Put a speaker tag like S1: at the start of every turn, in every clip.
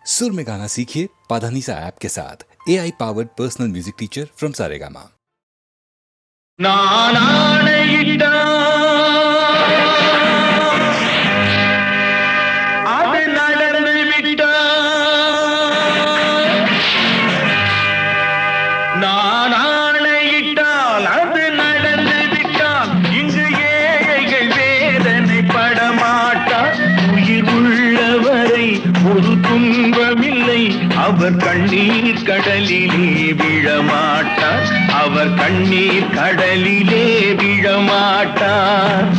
S1: सुर में गाना सीखिए पाधानीसा ऐप के साथ। AI powered personal music teacher from Saregama.
S2: அவர் கண்ணீர் கடலிலே விழமாட்டார், அவர் கண்ணீர் கடலிலே விழமாட்டார்.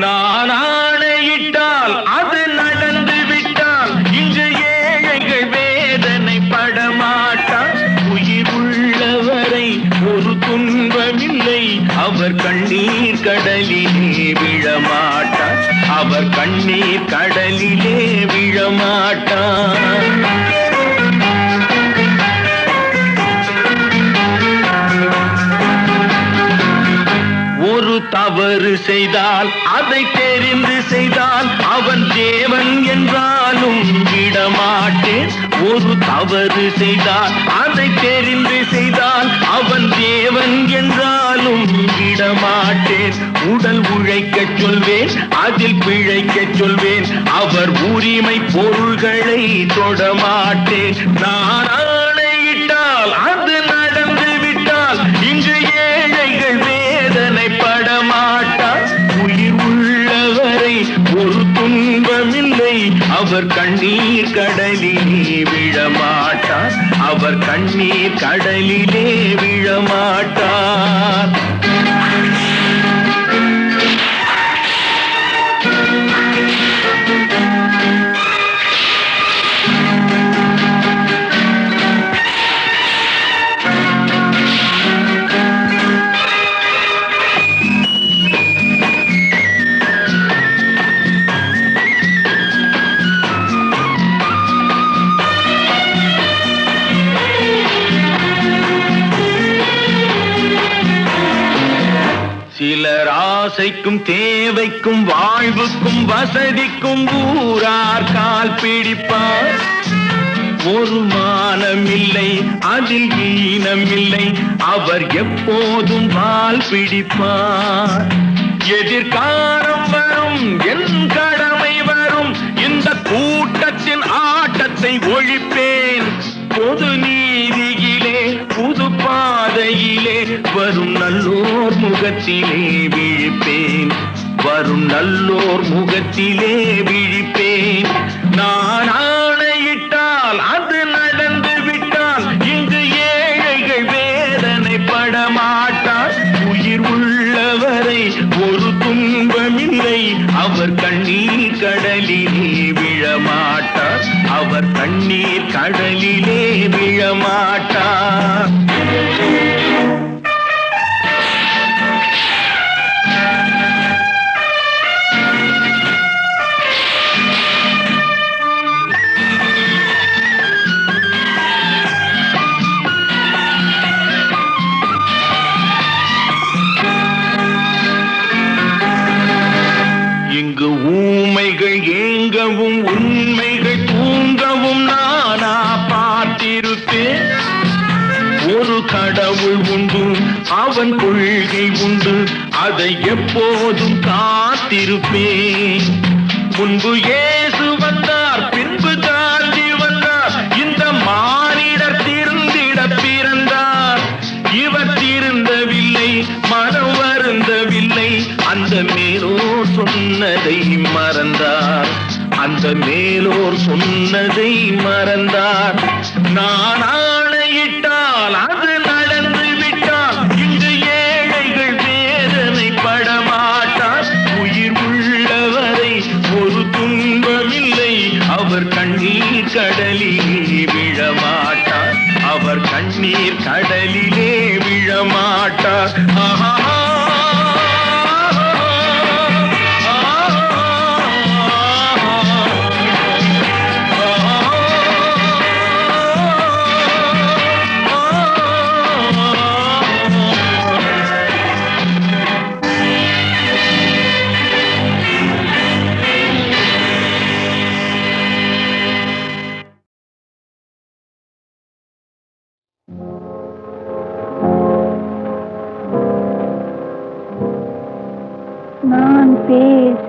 S2: நான் ஆணையிட்டால் அது நடந்து விட்டால் இங்கு ஏழைகள் வேதனை படமாட்டார். உயிர் உள்ளவரை ஒரு துன்பமில்லை, அவர் கண்ணீர் கடலிலே விழமாட்டார், அவர் கண்ணீர் கடலிலே விழமாட்டார். ஒரு தவறு செய்தால் அதை தெரிந்து செய்தால் அவன் தேவன் என்றாலும் விடமாட்டேன். ஒரு தவறு செய்தால் அதை தெரிந்து செய்தால் அவன் தேவன் என்றாலும் விடமாட்டேன். உடல் உழைக்கச் சொல்வேன், அதில் பிழைக்கச் சொல்வேன், அவர் உரிமை பொருள்களை தொடமாட்டேன். நான் ஆணையிட்டால் அது நடந்து விட்டால் இங்கு ஏழைகள் வேதனை படமாட்டார். உயிர் உள்ளவரை ஒரு துன்பமில்லை, அவர் கண்ணீர் கடலிலே விழமாட்டார், அவர் கண்ணீர் கடலிலே விழமாட்டார். சிலர் ஆசைக்கும் தேவைக்கும் வாழ்வுக்கும் வசதிக்கும் ஊரார் கால் பிடிப்பார். ஒரு மானமில்லை, அதில் ஈனமில்லை, அவர் எப்போதும் வால் பிடிப்பார். எதிர்காலம் வரும், என் கடமை வரும், இந்த கூட்டத்தின் ஆட்டத்தை ஒழிப்பேன். பொது நீதியிலே புது பாதையிலே வரும் நல்லோர் முகத்திலே விழிப்பேன், வரும் நல்லோர் முகத்திலே விழிப்பேன். நான் ஆணையிட்டால் அது நடந்து விட்டால் இங்கு ஏழைகள் வேதனை படமாட்டார். உயிர் உள்ளவரை ஒரு துன்பமில்லை, அவர் கண்ணீர் கடலிலே விழமாட்டார், அவர் கண்ணீர் கடலிலே விழமாட்டார். இங்கு ஊமைகள் ஏங்கவும் உண்மைகள் தூங்கவும் நானா பார்த்திருப்பேன். ஒரு கடவுள் உண்டு, அவன் கொள்கை உண்டு, அதை எப்போதும் காத்திருப்பேன். முன்பு இயேசு வந்தார், பின்பு காந்தி வந்தார், இந்த மானிடர் திருந்திட பிறந்தார். இவர் திருந்தவில்லை, மனம் வருந்தவில்லை, அந்த மேலோர் சொன்னதை மறந்தார், அந்த மேலோர் சொன்னதை மறந்தார். நான் ஆணையிட்டால் அது நடந்து விட்டால் இங்கு ஏழைகள் வேதனை படமாட்டார். உயிர் உள்ளவரை ஒரு துன்பமில்லை, அவர் கண்ணீர் கடலிலே விழமாட்டார், அவர் கண்ணீர் கடலிலே விழமாட்டார். ஆஹா.
S3: நான் பேச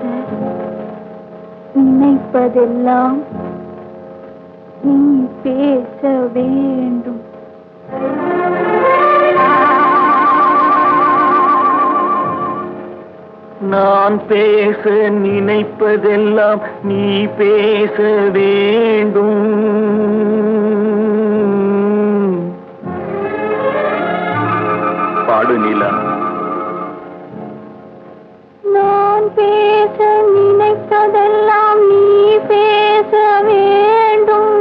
S3: நினைப்பதெல்லாம் நீ பேச வேண்டும்.
S2: நான் பேச நினைப்பதெல்லாம் நீ பேச வேண்டும். பாடு நிலா.
S3: நான் பேச நினைப்பதெல்லாம் நீ பேச வேண்டும்.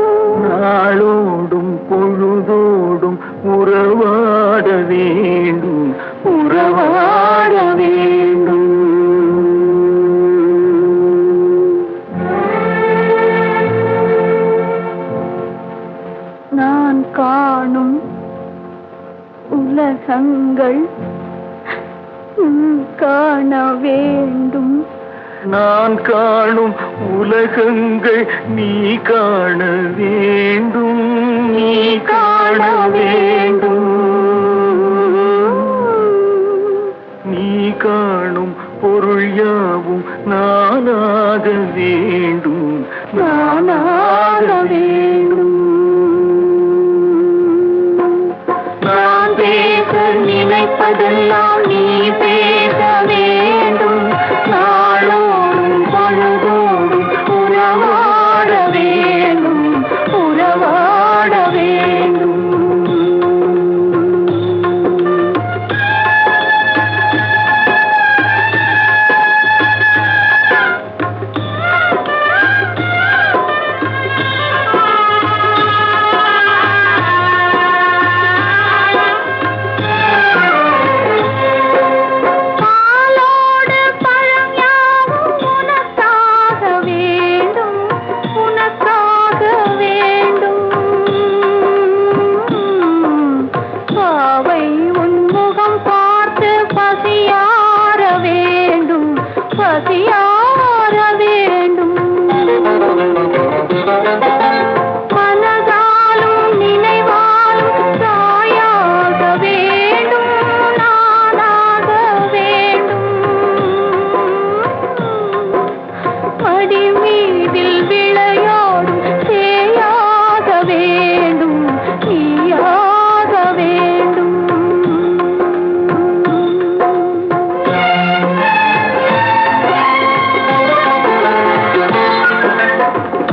S2: நாளோடும் பொழுதோடும் உறவாட வேண்டும், உறவாட வேண்டும்.
S3: நான் காணும் உலகங்கள் காண வேண்டும்.
S2: நான் காணும் உலகங்கள் நீ காண வேண்டும், நீ காண வேண்டும். நீ காணும் பொருள் யாவும் நானாக வேண்டும், நானாக வேண்டும். நான் பேச நினைப்பதெல்லாம் நீ பேச வேண்டும். நாளோடும் பொழுதோடும் உறவாட வேண்டும், உறவாட வேண்டும்.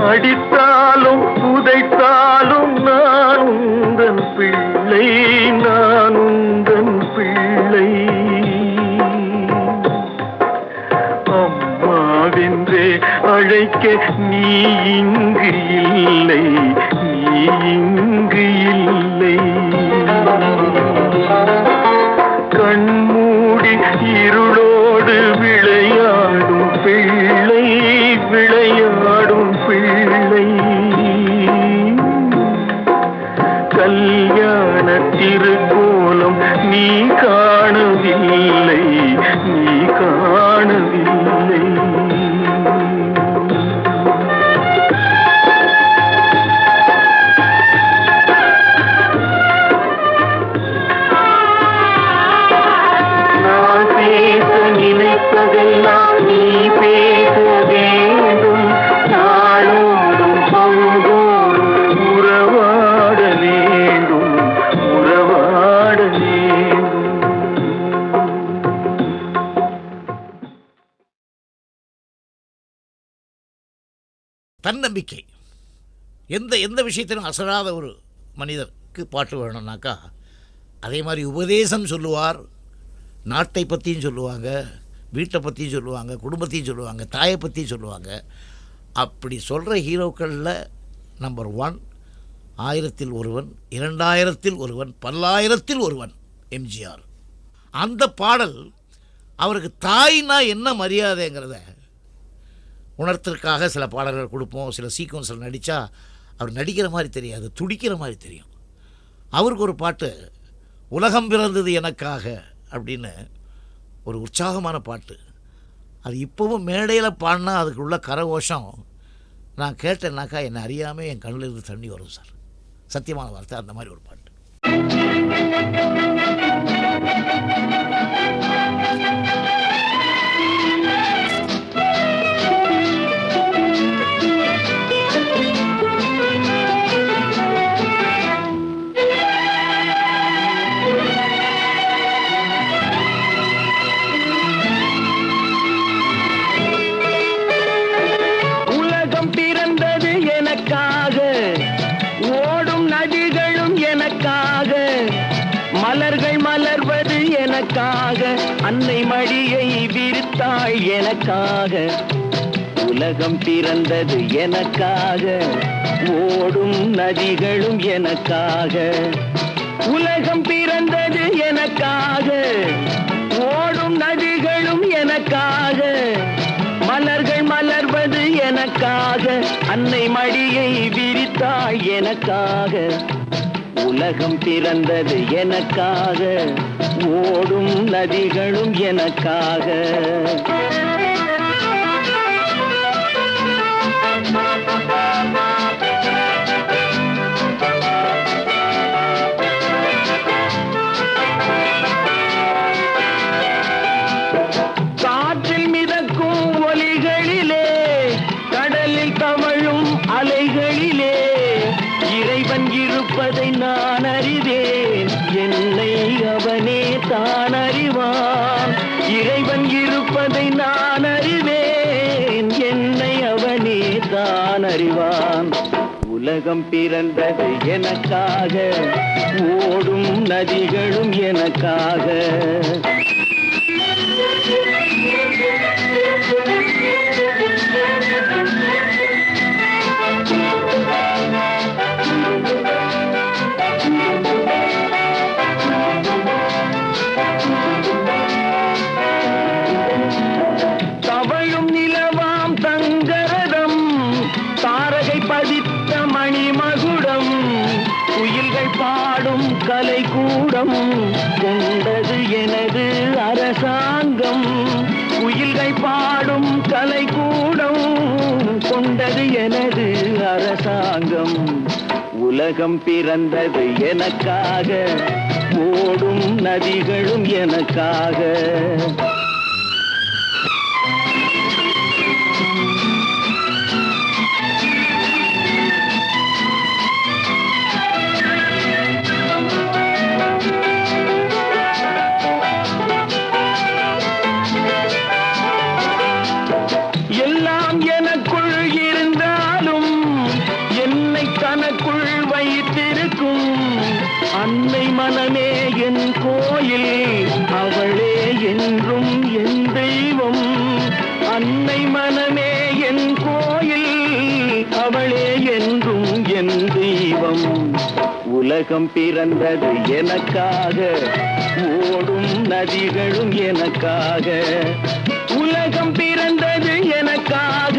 S2: அடித்தாலும் உதைத்தாலும் நான் உந்தன் பிள்ளை, நான் உந்தன் பிள்ளை. அம்மாவென்றே அழைக்க நீ இங்கு இல்லை, நீ இங்கு இல்லை. கண்மூடி இருளோடு விளையாடும் பிள்ளை, விளையாடும் பிள்ளை. கல்யாண திருக்கோலம் நீ காணவில்லை, நீ காணவில்லை. நான் பேச நினைப்பதெல்லாம் நீ பேச வேண்டும். நாளோடும் பொழுதோடும் உறவாட வேண்டும், உறவாட வேண்டும்.
S4: தன்னம்பிக்கை. எந்த எந்த விஷயத்திலும் அசராத ஒரு மனிதருக்கு பாட்டு வேணும்னாக்கா அதே மாதிரி உபதேசம் சொல்லுவார். நாட்டை பற்றியும் சொல்லுவாங்க, வீட்டை பற்றியும் சொல்லுவாங்க, குடும்பத்தையும் சொல்லுவாங்க, தாயை பற்றியும் சொல்லுவாங்க. அப்படி சொல்கிற ஹீரோக்களில் நம்பர் 1 1000ல் ஒருவன், 2000ல் ஒருவன், 10,000ல் ஒருவன் எம்ஜிஆர். அந்த பாடல் அவருக்கு தாய்னா என்ன மரியாதைங்கிறத உணர்த்திற்காக சில பாடல்கள் கொடுப்போம். சில சீக்வன்ஸில் நடித்தா அவர் நடிக்கிற மாதிரி தெரியாது, துடிக்கிற மாதிரி தெரியும். அவருக்கு ஒரு பாட்டு உலகம் பிறந்தது எனக்காக அப்படின்னு ஒரு உற்சாகமான பாட்டு. அது இப்போவும் மேடையில் பாடினா அதுக்குள்ள கரகோஷம் நான் கேட்டேன்னாக்கா என்னை அறியாமல் என் கண்ணில் இருந்து தண்ணி வரும் சார். சத்தியமான வார்த்தை. அந்த மாதிரி ஒரு பாட்டு.
S2: அன்னை மடியை விரித்தாள் எனக்காக. உலகம் பிறந்தது எனக்காக, ஓடும் நதிகளும் எனக்காக. உலகம் பிறந்தது எனக்காக, ஓடும் நதிகளும் எனக்காக. மலர்கள் மலர்வது எனக்காக, அன்னை மடியை விரித்தாள் எனக்காக. உலகம் பிறந்தது எனக்காக, ஓடும் நதிகளும் எனக்காக. காற்றில் மிதக்கும் ஒலிகளிலே, கடலில் தவழும் அலைகளிலே இறைவன் இருப்பதை நான் அறிவேன். என்னை அவனே தான் அறிவான். இறைவன் இருப்பதை நான் அறிவேன். என்னை அவனே தான் அறிவான். உலகம் பிறந்தது எனக்காக, ஓடும் நதிகளும் எனக்காக. தவழும் நிலவாம் தங்கரதம், தாரகை பதித்த மணிமகுடம், குயில்கள் பாடும் கலைக்கூடம், கொண்டது எனது அரசாங்கம். குயில்கள் பாடும் கலைக்கூடம், கொண்டது எனது அரசாங்கம். உலகம் பிறந்தது எனக்காக, ஓடும் நதிகளும் எனக்காக. எல்லாம் எனக்குள் இருந்தாலும் என்னை தனக்குள் வைத்திருக்கும் அன்னை மனமே என் கோயில். அவளே என்றும் என் தெய்வம். அன்னை மனமே என் கோயில். அவளே என்றும் என் தெய்வம். உலகம் பிறந்தது எனக்காக, ஓடும் நதிகளும் எனக்காக. உலகம் பிறந்தது எனக்காக,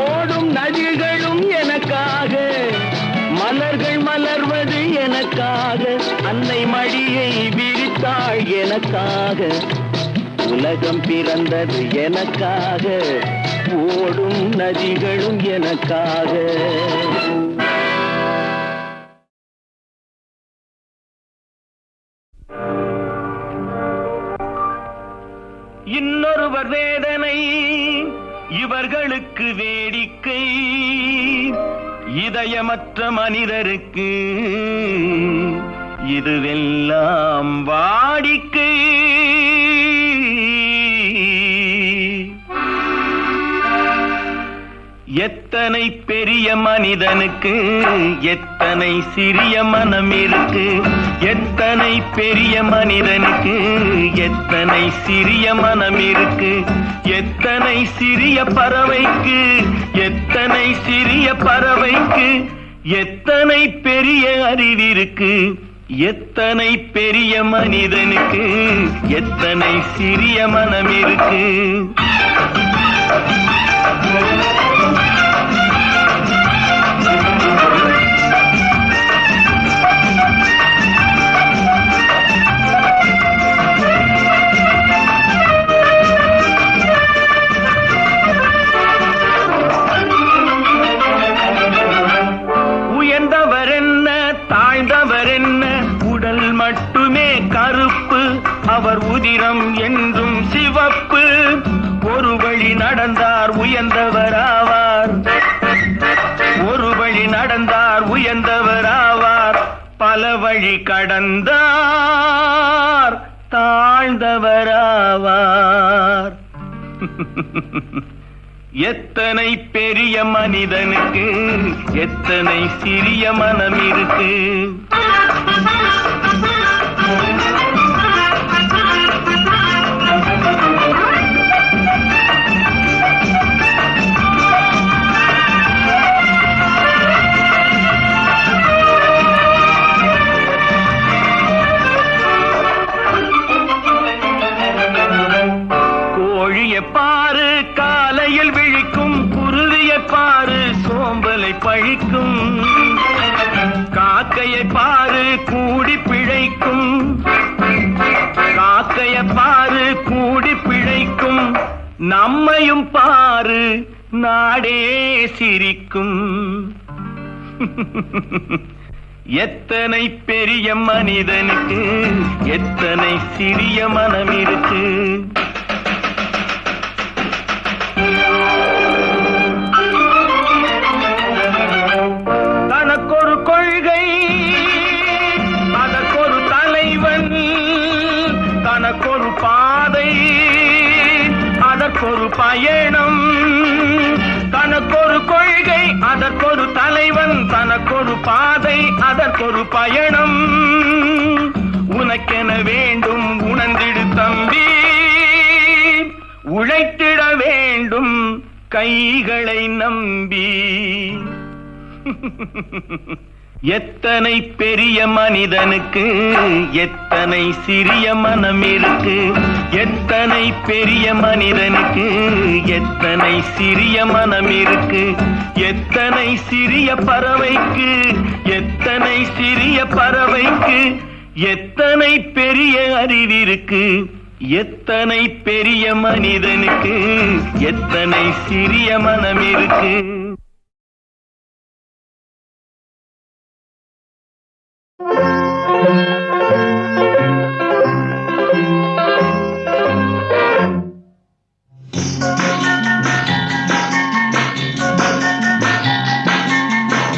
S2: ஓடும் நதிகளும் எனக்காக. மலர்கள் மலர்வது எனக்காக, அன்னை மடியை விரித்தாள் எனக்காக. உலகம் பிறந்தது எனக்காக, ஓடும் நதிகளும் எனக்காக. இன்னொருவர் வேதனை இவர்களுக்கு வேடிக்கை, இதயமற்ற மனிதருக்கு இதுவெல்லாம் வாடிக்கை. எத்தனை பெரிய மனிதனுக்கு எத்தனை சிறிய மனம் இருக்கு. எத்தனை பெரிய மனிதனுக்கு எத்தனை சிறிய மனம் இருக்கு. எத்தனை சிறிய பறவைக்கு எத்தனை சிறிய பறவைக்கு எத்தனை பெரிய அறிவிருக்கு. எத்தனை பெரிய மனிதனுக்கு எத்தனை சிறிய மனம் இருக்கு. உயர்ந்தவர் என்ன தாழ்ந்தவர் என்ன, உடல் மட்டுமே கருப்பு, அவர் உதிரம் என்றும் சிவப்பு. ஒரு வழி நடந்தார் உயர்ந்தவராவார், ஒரு வழி நடந்தார் உயர்ந்தவராவார். பல வழி கடந்தார் தாழ்ந்தவராவார். எத்தனை பெரிய மனிதனுக்கு எத்தனை சிறிய மனம் இருக்கு. பாரு காலையில் விழிக்கும், குருவியை பாரு சோம்பலை பழிக்கும், காக்கையை பாரு கூடி பிழைக்கும், காக்கையை பாரு கூடி பிழைக்கும், நம்மையும் பாரு நாடே சிரிக்கும். எத்தனை பெரிய மனிதனுக்கு எத்தனை சிறிய மனம் இருக்கு. தனக்கொரு கொள்கை, அதற்கொரு தலைவன், தனக்கொரு பாதை, அதற்கொரு பயணம், தனக்கொரு கொள்கை, அதற்கொரு தலைவன், தனக்கொரு பாதை, அதற்கொரு பயணம். உனக்கென வேண்டும் உணர்ந்திடு தம்பி, உழைத்திட வேண்டும் கைகளை நம்பி. எத்தனை பெரிய மனிதனுக்கு எத்தனை சிறிய மனம் இருக்கு. எத்தனை பெரிய மனிதனுக்கு எத்தனை சிறிய மனம் இருக்கு. எத்தனை சிறிய பறவைக்கு எத்தனை சிறிய பறவைக்கு எத்தனை பெரிய அறிவிருக்கு. எத்தனை பெரிய மனிதனுக்கு எத்தனை சிறிய மனம் இருக்கு.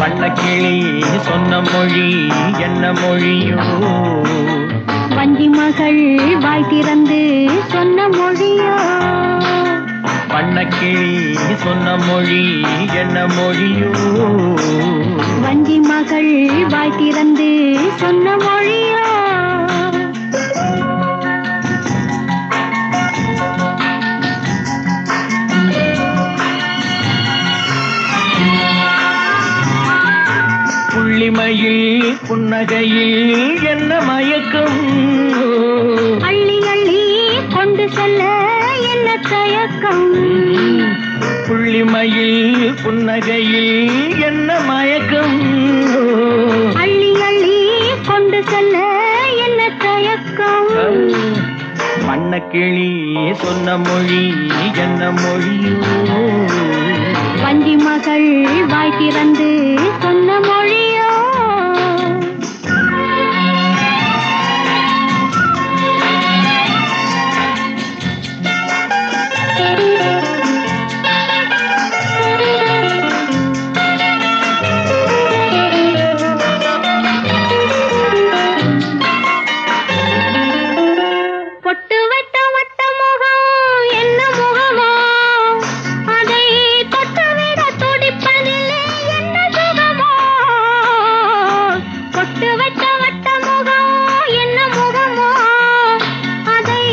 S2: வண்ணக்கிளி சொன்ன மொழி என்ன மொழியோ,
S3: வஞ்சி மகள் வாய் திறந்து சொன்ன மொழியோ,
S2: வண்ணக்கிளி சொன்ன மொழி என்ன மொழியோ,
S3: வஞ்சி மகள் வாய் திறந்து சொன்ன மொழியோ.
S2: புள்ளிமையில் புன்னகையில் என்ன மயக்கம்,
S3: அள்ளி அள்ளி கொண்டு செல்ல என்ன தயக்கம்.
S2: புள்ளிமையில் புன்னகையில் என்ன மயக்கம்,
S3: அள்ளி அள்ளி கொண்டு செல்ல என்ன தயக்கம்.
S2: வண்ணக்கிளி சொன்ன மொழி என்ன மொழியோ,
S3: வஞ்சி மகள் வாய் திறந்து சொன்ன மொழியோ. பொட்டு வைத்த வட்ட முகம் என்ன முகமோ, அதை தொட்டுவிட துடிப்பதில்லை என்ன சுகமோ. பொட்டு வைத்த வட்ட முகம் என்ன முகமோ, அதை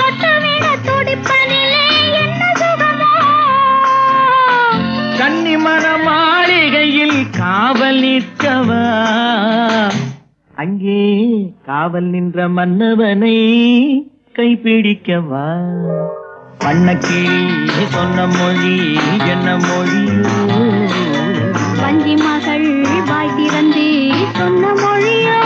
S3: தொட்டுவிட துடிப்பதில்லை என்ன சுகமோ.
S2: கன்னிமண மாளிகையில் காவல் நிற்கவா, அங்கே காவல் நின்ற மன்னவனை கைப்பிடிக்கவா. வண்ணக்கிளி சொன்ன மொழி என்ன மொழியோ,
S3: வஞ்சி மகள் வாய் திறந்து சொன்ன மொழியோ.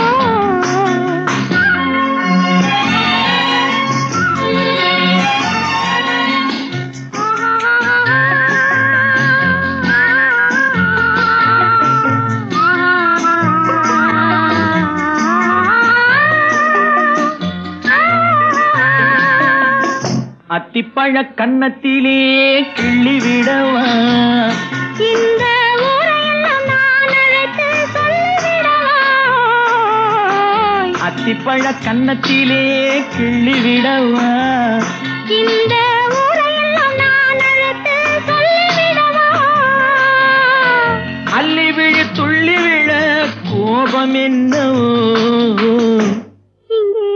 S2: அத்திப்பழ கன்னத்திலே கிள்ளி விடவா,
S3: இந்த ஊரையெல்லாம் நான் அழைத்து சொல்லிவிடவா.
S2: அத்திப்பழ கன்னத்திலே கிள்ளி விடவா,
S3: இந்த ஊரையெல்லாம் நான் அழைத்து சொல்லிவிடவா.
S2: அள்ளி விழி துள்ளி விழ கோபம் என்னவோ,
S3: இங்கே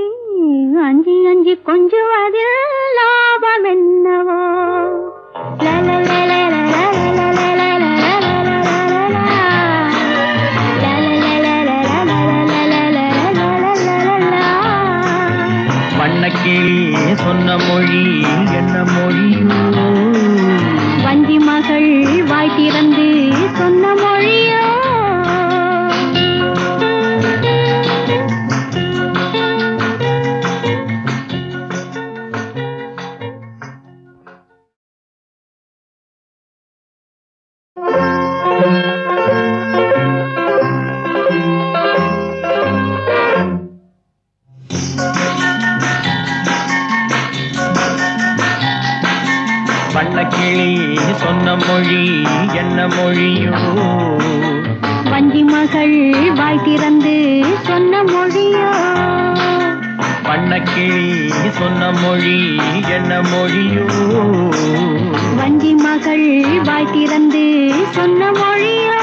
S3: அஞ்சி அஞ்சி கொஞ்சுவதில் லாபம் என்னவோ.
S2: வண்ணக்கிளி சொன்ன மொழி என்ன மொழியோ,
S3: வாய் திறந்து சொன்ன மொழியோ
S2: வண்ணக்கிளி சொன்ன மொழி என்ன மொழியோ
S3: வஞ்சி மகள் வாய் திறந்து சொன்ன மொழியோ
S2: வண்ணக்கிளி சொன்ன மொழி என்ன மொழியோ
S3: வஞ்சி மகள் வாய் திறந்து சொன்ன மொழியோ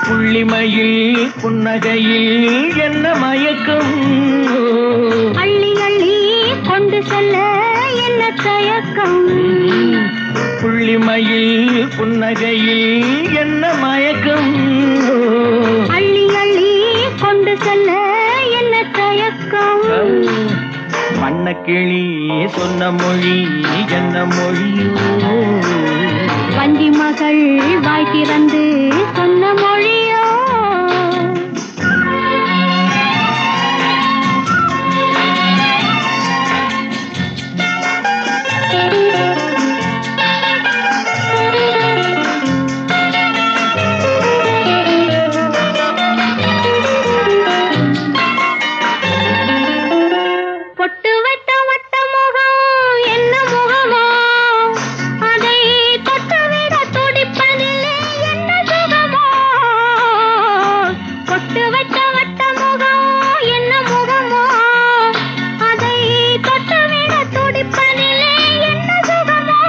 S2: புள்ளிமையில் புன்னகையில் என்ன மயக்கம்
S3: அள்ளி அள்ளி கொண்டு செல்ல என்ன தயக்கம்
S2: புள்ளிமையில் புன்னகையில் என்ன மயக்கம்
S3: அள்ளி அள்ளி கொண்டு செல்ல என்ன தயக்கம்
S2: வண்ணக்கிளி சொன்ன மொழி என்ன மொழியோ
S3: வஞ்சி மகள் வாய் திறந்து சொன்ன மொழியோ பொட்டு வைத்த வட்ட முகம் என்ன முகமோ அதை தொட்டுவிட துடிப்பதில்லை என்ன சுகமோ பொட்டு வைத்த வட்ட முகம் என்ன முகமோ அதை தொட்டுவிட துடிப்பதில்லை என்ன சுகமோ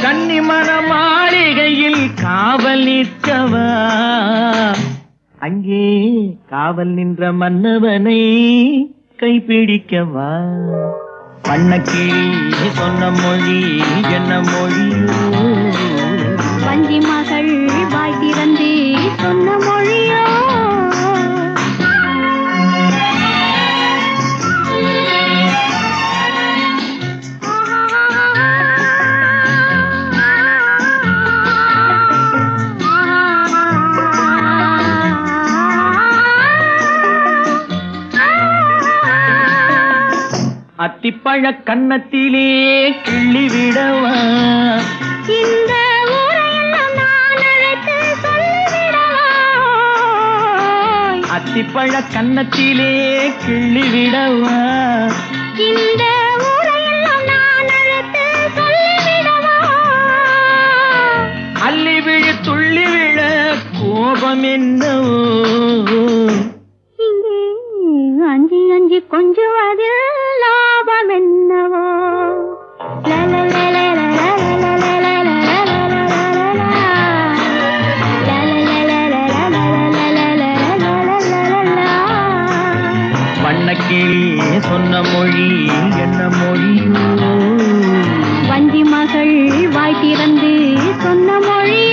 S2: கன்னிமண மாளிகையில் காவல் நிற்கவா அங்கே காவல் நின்ற மன்னவனை கைப்பிடிக்கவா வண்ணக்கிளி சொன்ன மொழி என்ன மொழியோ
S3: வஞ்சி மகள் வாய் திறந்து சொன்ன மொழியோ
S2: அத்திப்பழ கன்னத்திலே கிள்ளி விடவா
S3: இந்த ஊரையெல்லாம் நான் அழைத்து சொல்லிவிடவா
S2: அத்திப்பழ கன்னத்திலே கிள்ளி விடவா
S3: இந்த ஊரையெல்லாம் நான் அழைத்து சொல்லிவிடவா
S2: அள்ளி விழு துள்ளி விழ கோபம் என்னவோ
S3: இங்கே அஞ்சி அஞ்சி கொஞ்சுவதில் லாபம் என்னவோ
S2: வண்ணக்கிளி சொன்ன மொழி என்ன மொழியோ
S3: வஞ்சி மகள் வாய் திறந்து சொன்ன மொழி